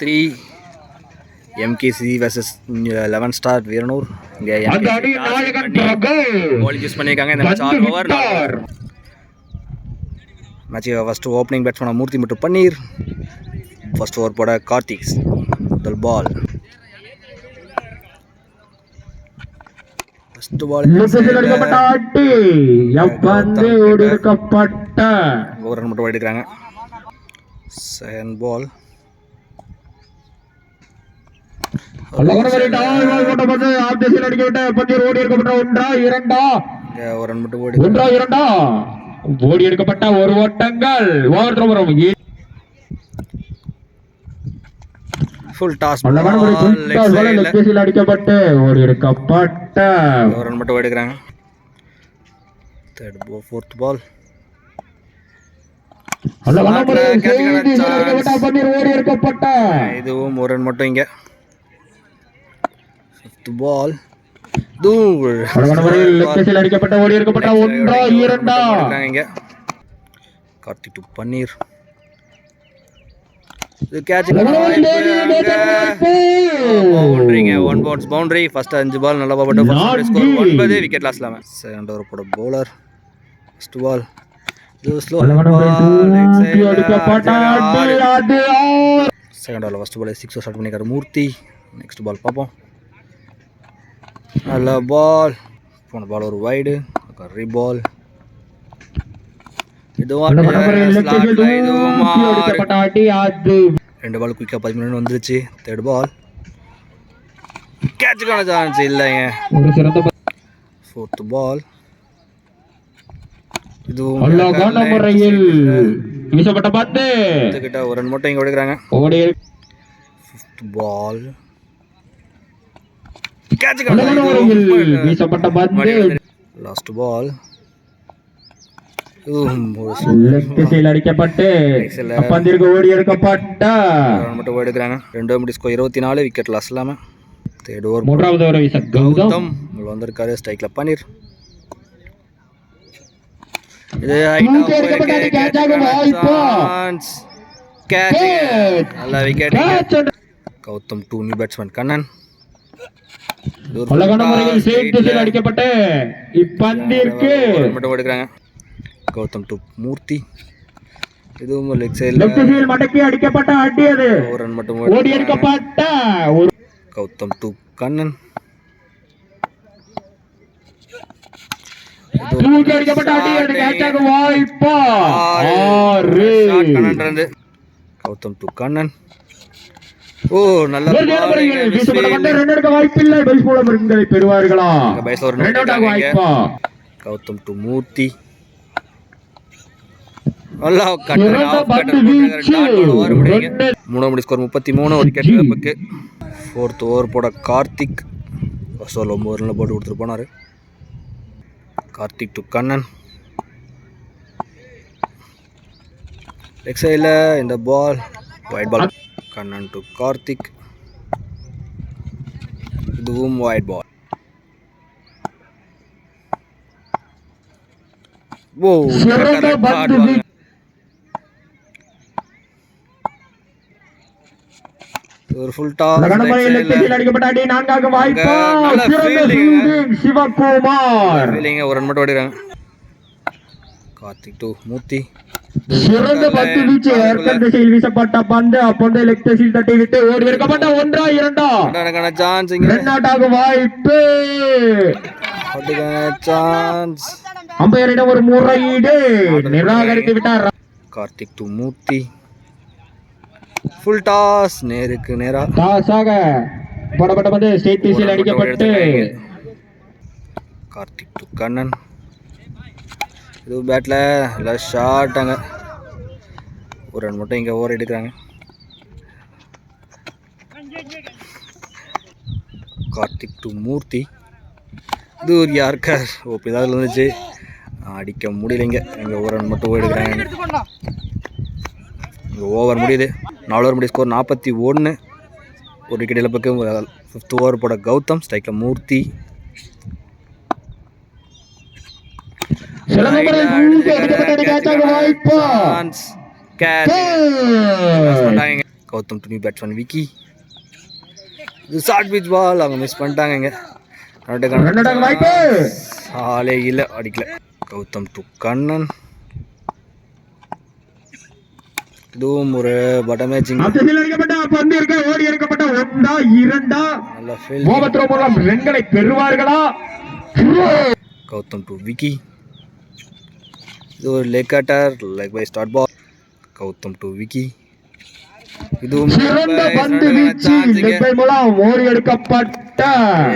3 MKC vs 11 Star Veeranur. இங்கே bowling use பண்ணியிருக்காங்க. இந்த match all over match first opening batsman Murthy மற்றும் Panneer. First over போட கார்த்திக் முதல் பால். ஃபர்ஸ்ட் பால் ஒரு ரன் மட்டும் எடுக்கிறாங்க. செகண்ட் பால் ஒரு ரன் மட்டும் ஓடி எடுக்கப்பட்ட ஒரு ஓட்டங்கள் ஃபுல் டாஸ் அடிக்கப்பட்டு ஓடி எடுக்கப்பட்ட ஒரு ரன் மட்டும் எடுக்கிறாங்க. ஃபோர்த் பால் இதுவும் ஒரு ரன் மட்டும். இங்க ஃபிஃப்த் பால் அடிக்கப்பட்ட ஓடி எடுக்கப்பட்ட ஒன்றா இரண்டா இங்க கார்த்திக் டு பன்னீர். இது கேட்ச் பவுண்டரிங்க. 1 பவுன்ஸ் பவுண்டரி. ஃபர்ஸ்ட் 5 பால் நல்லா போட்டு ஃபர்ஸ்ட் ஸ்கோர் 9 விக்கெட் லாஸ் இல்லாம. செகண்ட் ஓவர் போட bowler. First ball second ball first ball 6 start பண்ணிருக்காரு மூர்த்தி. நெக்ஸ்ட் பால் பார்ப்போம். நல்ல பால். போன பால் ஒரு வைடு ரீபால். ரெண்டு பால் குயிக்கா 10 மினிட் வந்துருச்சு. தேர்ட் பால் கேட்சுக்கான சான்ஸ் இல்லைங்க. ஃபோர்த் பால் இதுவும் ஒரு ரன் மட்டும் இங்க எடுக்கிறாங்க. ஃபிஃப்த் பால் லாஸ்ட் பால் அடிக்கப்பட்டு ஓடி எடுக்கப்பட்ட மட்டும் எடுக்கிறாங்க. 2 மணி ஸ்கோர் 24 விக்கெட் லாஸ் இல்லாம. தேர்ட் ஓவர் மூன்றாவது ஓவர் கௌதம் வந்திருக்காரு. ஸ்ட்ரைக்ல பன்னீர். இது நல்ல wicket. Gautham 2 new batsman Kannan அடிக்கப்பட்டு இப்பந்திற்கு மட்டும் எடுக்கிறாங்க. கௌதம் டு மூர்த்தி. இதுவும் லெக் சைடுல மடக்கி அடிக்கப்பட்ட அடி. அது ஒரு ரன் மட்டும் ஓடி எடுக்கப்பட்ட கௌதம் டு கண்ணன். கௌதம் டு கண்ணன். ஓ நல்ல வாய்ப்பில்லை. பெறுவார்களா? கௌதம் டு மூர்த்தி. 3 மணி ஸ்கோர் 33 விக்கெட் இழப்புக்கு. ஃபோர்த் ஓவர் போட கார்த்திக். ஃபர்ஸ்ட் ஓவர் 9 ரன்ல போட்டு கொடுத்துட்டு போனாரு. கார்த்திக் டு கண்ணன். லெக் சைடில் இந்த ball wide ball. Kannan to Karthik. இதுவும் வைட் பால். ஒரு ஃபுல் டாஸ் நான்காக வாய்ப்பு சிவகுமார். ஒரு ரன் மட்டும் ஓடிறாங்க. கார்த்திக் டு மூர்த்தி. சிறந்த 10 வீச்சு திசையில் வீசப்பட்ட பந்து அப்பொழுது லெக் திசையில் தட்டி விட்டு ஓடி எடுக்கப்பட்ட ஒன்றா இரண்டா சான்ஸ். வாய்ப்பு சான்ஸ். அம்பையரிடம் ஒரு முறையீடு நிராகரித்து விட்டார். Karthik to Murthy. Full toss நேருக்கு நேரா டாஸாக போடப்பட்ட பந்து ஸ்ட்ரைட் திசையில் அடிக்கப்பட்டு கார்த்திக் டு கண்ணன். இது பேட்டில் நல்லா ஷார்ட்டாங்க. ஒரு ரன் மட்டும் இங்கே ஓவர் எடுக்கிறாங்க. கார்த்திக் டு மூர்த்தி. இது ஒரு யாருக்கார் ஓப்பி தான் இருந்துச்சு. அடிக்க முடியலைங்க. இங்கே ஒரு ரன் மட்டும் எடுக்கிறாங்க. இங்கே ஓவர் முடியுது. 4 ஓவர் முடிய ஸ்கோர் 41. ஒரு விக்கெட் இழப்புக்கு. 5th ஓவர் போட கௌதம். ஸ்ட்ரைக்கில் Murthy. Gautham to new batsman Vicky. இது ஷார்ட் பிச் பால், அவங்க மிஸ் பண்ணிட்டாங்க. இங்கே ஆளே இல்லை, அடிக்கல. கௌதம் டு கண்ணன். இதுவும் ஒரு பட்டமேஜிங். நல்ல ஃபீல்ட். பெறுவார்களா? கௌதம் டு விக்கி. இது ஒரு leg cutter, leg bye start ball. Gautham to Vicky. இதுவும்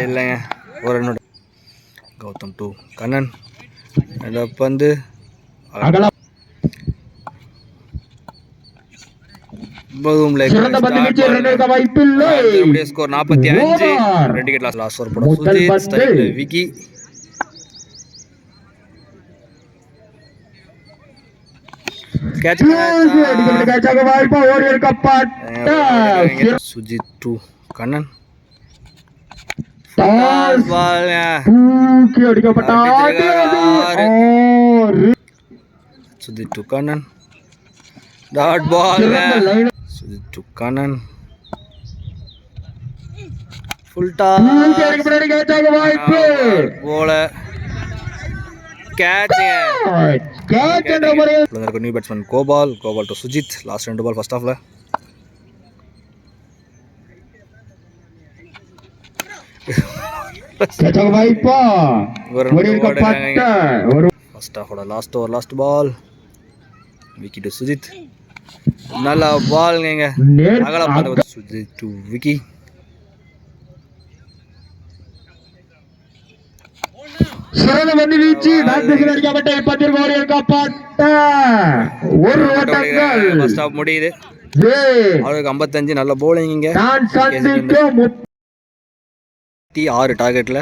இல்லைங்க, ஒரு ரன்னோட. கௌதம் டு கண்ணன். பந்து ஸ்கோர் 45. 2 wicket loss. ஒரு படம் சுஜித், ஸ்ட்ரைக்ல Vicky. Sujith to Kannan. Sujith to Kannan. Dot ball. Sujith to Kannan. Full toss போல catch. New batsman Gopal to Sujith. Last 2 ball first ஹாஃப்ல. ஃபர்ஸ்ட் ஹாஃபோட last ball Vicky to Sujith. நல்ல பால்ங்க, அகல பால். சுஜித் டு விக்கி. சிறந்த பந்து வீச்சு. அடிக்கப்பட்ட இப்பத்திற்கு ஒரு ஓட்டங்கள். ஃபர்ஸ்ட் ஹாஃப் முடியுது. அவருக்கு 55. நல்ல bowling இங்க. 6 டார்கெட்ல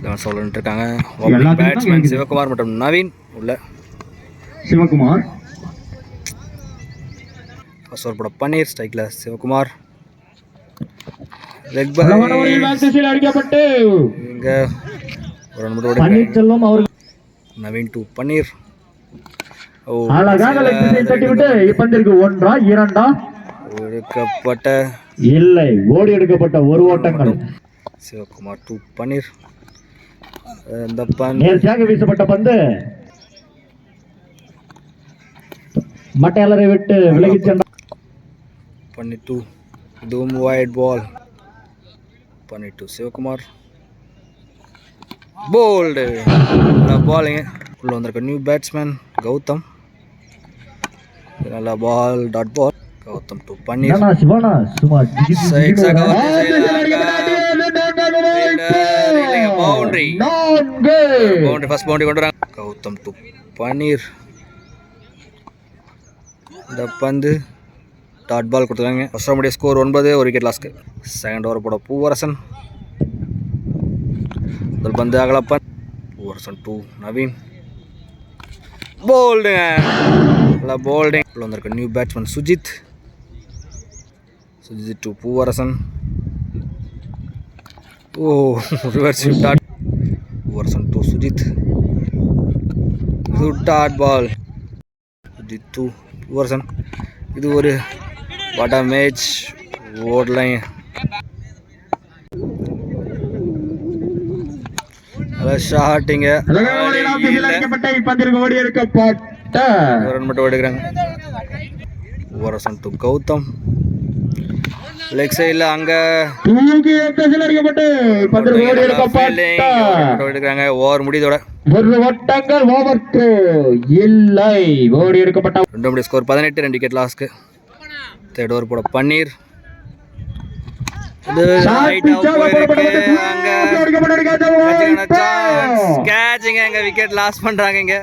11 சொல்லிட்டு இருக்காங்க. பேட்ஸ்மேன் சிவகுமார் மற்றும் நவீன் உள்ள. சிவகுமார் ஃபர்ஸ்ட் ஓவர் போட பன்னீர், ஸ்ட்ரைக்ல சிவகுமார். லெக் பை அடிக்கப்பட்டு இங்க ஒரு ரன் மட்டும் பன்னீர்செல்வம் அவர்கள். நவீன் டு பன்னீர். அழகாக லெக் திசை தட்டிவிட்டு இப்பந்திற்கு 1 2 எடுக்கப்பட்ட இல்லை, ஓடி எடுக்கப்பட்ட ஒரு ஓட்டங்கள். சிவகுமார் டு பன்னீர். இந்த பந்து நேர்த்தியாக வீசப்பட்ட பந்து மட்டையாளரை விட்டு விலகி சென்ற பன்னீர் டு. இதுவும் wide ball. Panneer to Sivakumar. Bowled பாலிங்க. உள்ள வந்திருக்க நியூ பேட்ஸ்மேன் கௌதம். நல்ல ball, dot ball. Gautham to Panneer. Boundary first boundary கொண்டு வராங்க. கௌதம் டு பன்னீர். இந்த பந்து டாட் பால் கொடுத்துருக்காங்க. First over score 9. 1 விக்கெட் லாஸ்க்கு. செகண்ட் ஓவர் போட பூவரசன். முதல் பந்து அகலப்பன். பூவரசன் டு நவீன். போல்டுங்க, நல்லா போல்டிங். உள்ள வந்திருக்க new batsman Sujith. Sujith to Poovarasan. Reverse dot. Poovarasan to Sujith. இது dot ball. Sujith to Poovarasan. இது ஒரு வட மேட்ச் ஓடலைங்க. ஷாட்டிங்க ஓடி எடுக்கப்பட்ட ரன் மட்டும் எடுக்கிறாங்க. பூவரசன் டு கௌதம். லெக் சைடில் அங்கே எடுக்கிறாங்க. ஓவர் முடியதோட ஒரு ஓட்டங்கள் ஓவர் இல்லை, ஓடி எடுக்கப்பட்ட. 2 ஸ்கோர் 18. 2 விக்கெட் லாஸ்க்கு. தேர்ட் ஓவர் போட பன்னீர். விக்கெட் லாஸ் பண்றாங்க இங்க.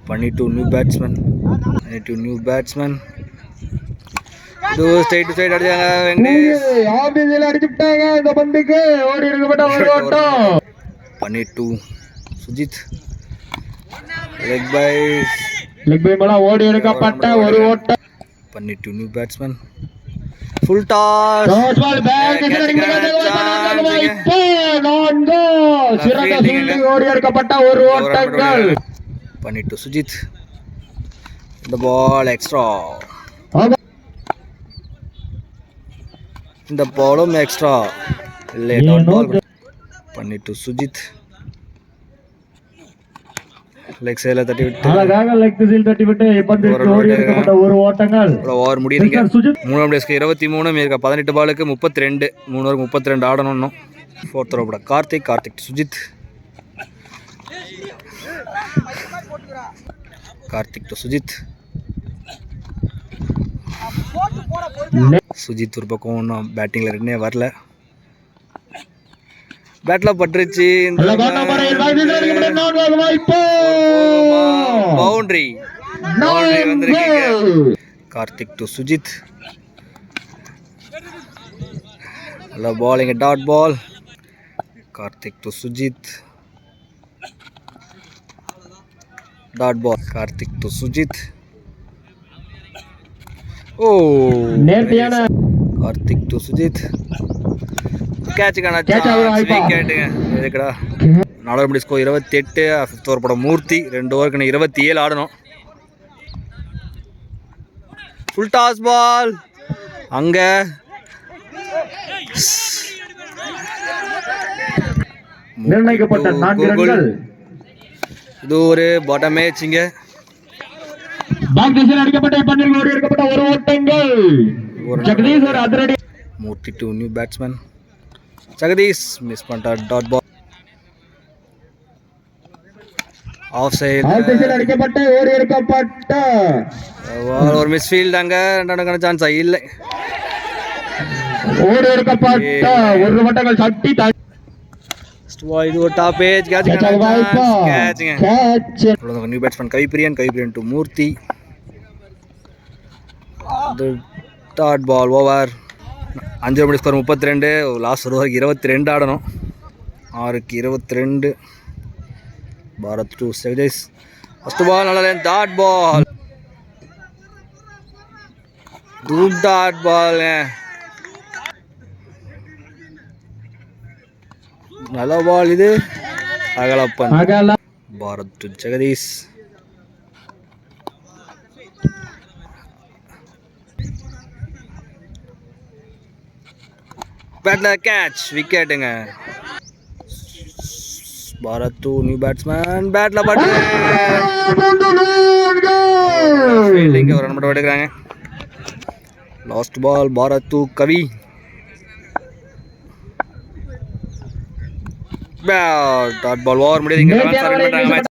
Panneer to new batsman. Straight to straight அடிச்சாங்க. அடிச்சுட்டாங்க இந்த பந்துக்கு. ஓடி எடுக்கப்பட்ட ஒரு ஓட்டம். Panneer to Sujith. Leg bye மேல ஓடி எடுக்கப்பட்ட ஒரு ஓட்டம். Panneer to new batsman. Full toss. ஓடி எடுக்கப்பட்ட ஒரு ஓட்டங்கள். பன்னீர் டு சுஜித். இந்த பால் எக்ஸ்ட்ரா. இந்த பாலும் எக்ஸ்ட்ரா இல்லை, டாட் பால் பண்ணிட்டு சுஜித் லெக் சைடில் தட்டி விட்டு அழகாக லெக் திசையில் தட்டி விட்டு பந்திற்கு ஓடி எடுக்கப்பட்ட ஒரு ஓட்டங்கள். ஓவர் முடியுதுங்க. சுஜித் 3 டேஸ்க்கு 23, மீது 18 பாலுக்கு 32, 3 ஓவருக்கு 32 ஆடணும் இன்னும். 4th ஓவர் போட கார்த்திக் சுஜித், கார்த்திக் டு சுஜித். சுஜித் ஒரு பக்கம் ஒன்றும் பேட்டிங்கில் ரெண்டே வரல, பேட்டில் பட்டுருச்சு. பவுண்டரி வந்திருக்கீங்க. கார்த்திக் டு சுஜித், நல்ல பாலிங்க, dot ball. Karthik to Sujith, dot ball. Karthik to Sujith. ஓ, நேர்த்தியான கார்த்திக் டு சுஜித். கேட்சுக்கான விக்கெட்டுங்க. எதுக்குடா 4 மணி ஸ்கோர் 28. 5th ஓவர் போட மூர்த்தி. 2 ஓவருக்கு 27 ஆடணும். ஃபுல் டாஸ் பால் அங்க நிர்ணயிக்கப்பட்ட 4 ரன்கள். இது ஒரு பாட்டம் மேட்சிங்க. பாக் திசையில் அடிக்கப்பட்ட பந்திற்கு ஓடி எடுக்கப்பட்ட ஒரு ஓட்டங்கள். ஜெகதீஷ் ஒரு அதிரடி. Murthy to new batsman. Jagadeesh miss பண்ணிட்டார், டாட் பால். ஆஃப் சைடு அடிக்கப்பட்ட ஓடி எடுக்கப்பட்ட ஒரு மிஸ் ஃபீல்ட். அங்க 2 சான்ஸ் இல்லை. ஓடி எடுக்கப்பட்ட ஒரு ஓட்டங்கள் சட்டி. இது ஒரு டாப் ஏஜ் கேட்சுங்க. New batsman Kavipriyan to Murthy. Dot ball over. 5 மணி ஸ்கோர் 32. லாஸ்ட் ஒரு ஓவருக்கு 22 ஆடணும். 6க்கு 22. Bharath to Jagadeesh. First ball நல்ல line, dot ball. Dot ball நல்ல பால். இது அகலப்பன். பாரத் டு ஜெகதீஷ். பேட்ல கேட்ச், விக்கெட்டுங்க. Bharath to new batsman. பேட்ல பட்டு ஃபீல்டிங் ஒரு ரன் மட்டும் எடுக்கிறாங்க. Last ball Bharath to Kavi. Dot ball over முடியுதுங்க.